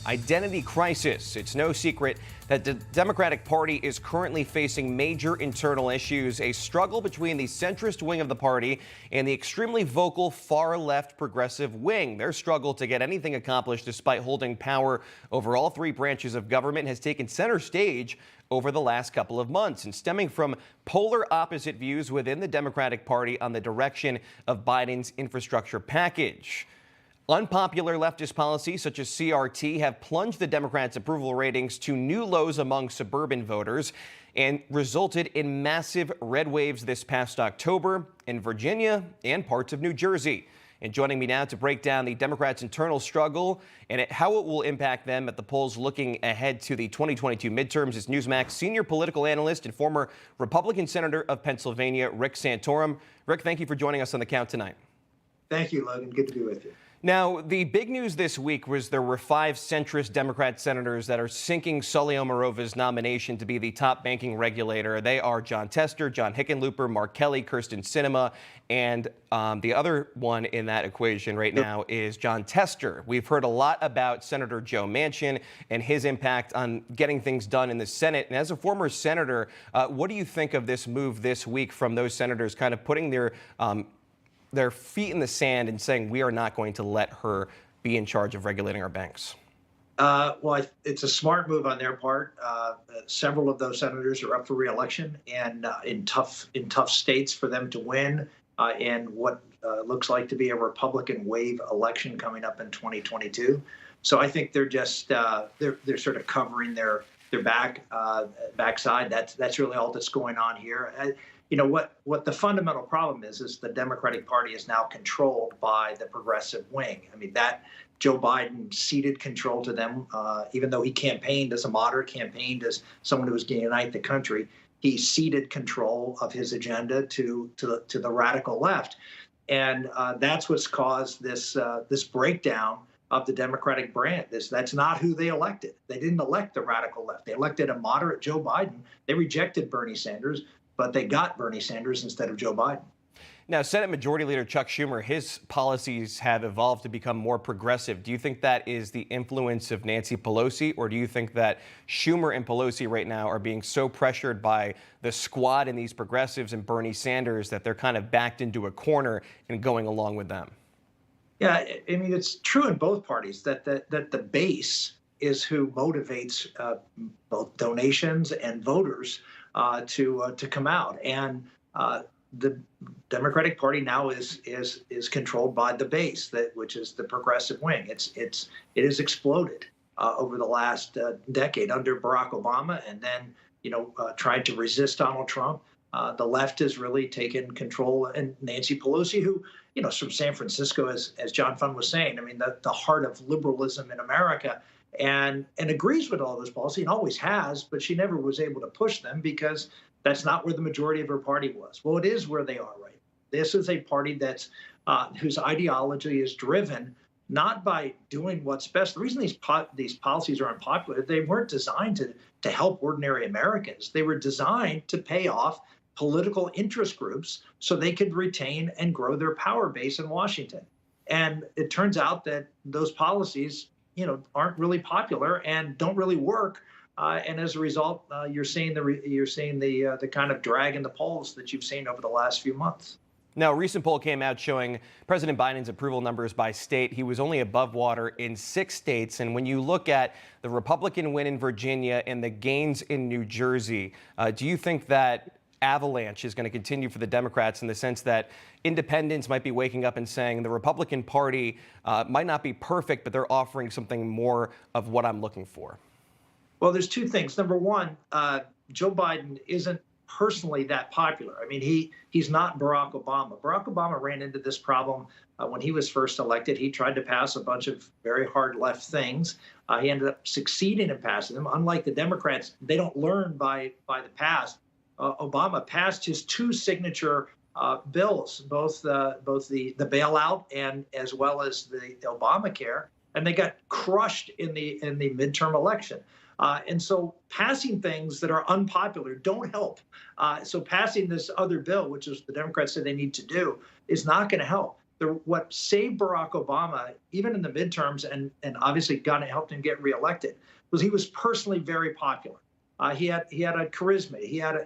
identity crisis. It's no secret that the Democratic Party is currently facing major internal issues, a struggle between the centrist wing of the party and the extremely vocal far-left progressive wing. Their struggle to get anything accomplished despite holding power over all three branches of government has taken center stage over the last couple of months, and stemming from polar opposite views within the Democratic Party on the direction of Biden's infrastructure package. Unpopular leftist policies such as CRT have plunged the Democrats' approval ratings to new lows among suburban voters and resulted in massive red waves this past October in Virginia and parts of New Jersey. And joining me now to break down the Democrats' internal struggle and how it will impact them at the polls looking ahead to the 2022 midterms is Newsmax senior political analyst and former Republican Senator of Pennsylvania, Rick Santorum. Rick, thank you for joining us on The Count tonight. Thank you, Logan. Good to be with you. Now, the big news this week was there were 5 centrist Democrat senators that are sinking Sully Omarova's nomination to be the top banking regulator. They are Jon Tester, John Hickenlooper, Mark Kelly, Kirsten Sinema, and the other one in that equation right now is Jon Tester. We've heard a lot about Senator Joe Manchin and his impact on getting things done in the Senate. And as a former senator, what do you think of this move this week from those senators kind of putting their feet in the sand and saying we are not going to let her be in charge of regulating our banks? Well, it's a smart move on their part. Several of those senators are up for re-election, and in tough states for them to win in what looks like to be a Republican wave election coming up in 2022. So I think they're just they're sort of covering their backside. That's really all that's going on here. You know, what the fundamental problem is the Democratic Party is now controlled by the progressive wing. I mean, that Joe Biden ceded control to them, even though he campaigned as a moderate, campaigned as someone who was going to unite the country. He ceded control of his agenda to the radical left. And that's what's caused this breakdown of the Democratic brand. That's not who they elected. They didn't elect the radical left. They elected a moderate Joe Biden. They rejected Bernie Sanders, but they got Bernie Sanders instead of Joe Biden. Now, Senate Majority Leader Chuck Schumer, his policies have evolved to become more progressive. Do you think that is the influence of Nancy Pelosi, or do you think that Schumer and Pelosi right now are being so pressured by the squad and these progressives and Bernie Sanders that they're kind of backed into a corner and going along with them? Yeah, I mean, it's true in both parties that the base is who motivates both donations and voters to come out, and the Democratic Party now is controlled by the base, which is the progressive wing. It has exploded over the last decade under Barack Obama, and then tried to resist Donald Trump. The left has really taken control, and Nancy Pelosi, who is from San Francisco, as John Fund was saying, I mean the heart of liberalism in America. And agrees with all those policies and always has, but she never was able to push them because that's not where the majority of her party was. Well, it is where they are right now. This is a party that's whose ideology is driven not by doing what's best. The reason these policies are unpopular, they weren't designed to help ordinary Americans. They were designed to pay off political interest groups so they could retain and grow their power base in Washington. And it turns out that those policies aren't really popular and don't really work, and as a result, you're seeing the kind of drag in the polls that you've seen over the last few months. Now, a recent poll came out showing President Biden's approval numbers by state. He was only above water in 6 states, and when you look at the Republican win in Virginia and the gains in New Jersey, do you think that avalanche is going to continue for the Democrats in the sense that independents might be waking up and saying the Republican Party might not be perfect, but they're offering something more of what I'm looking for? Well, there's 2 things. Number one, Joe Biden isn't personally that popular. I mean, he's not Barack Obama. Barack Obama ran into this problem when he was first elected. He tried to pass a bunch of very hard left things. He ended up succeeding in passing them. Unlike the Democrats, they don't learn by the past. Obama passed his 2 signature bills, both the bailout and as well as the Obamacare, and they got crushed in the midterm election. And so passing things that are unpopular don't help. So passing this other bill, which is the Democrats say they need to do, is not going to help. what saved Barack Obama, even in the midterms, and obviously helped him get reelected, was he was personally very popular. He had a charisma.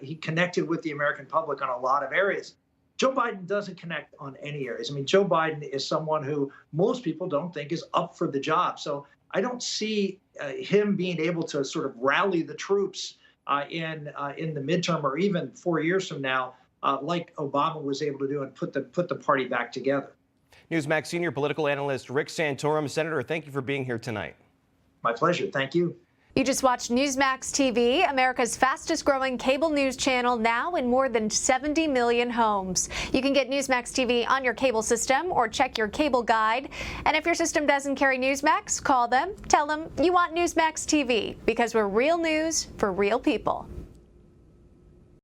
He connected with the American public on a lot of areas. Joe Biden doesn't connect on any areas. I mean, Joe Biden is someone who most people don't think is up for the job. So I don't see him being able to sort of rally the troops in the midterm or even 4 years from now, like Obama was able to do, and put the party back together. Newsmax senior political analyst Rick Santorum. Senator, thank you for being here tonight. My pleasure. Thank you. You just watched Newsmax TV, America's fastest growing cable news channel, now in more than 70 million homes. You can get Newsmax TV on your cable system or check your cable guide. And if your system doesn't carry Newsmax, call them, tell them you want Newsmax TV, because we're real news for real people.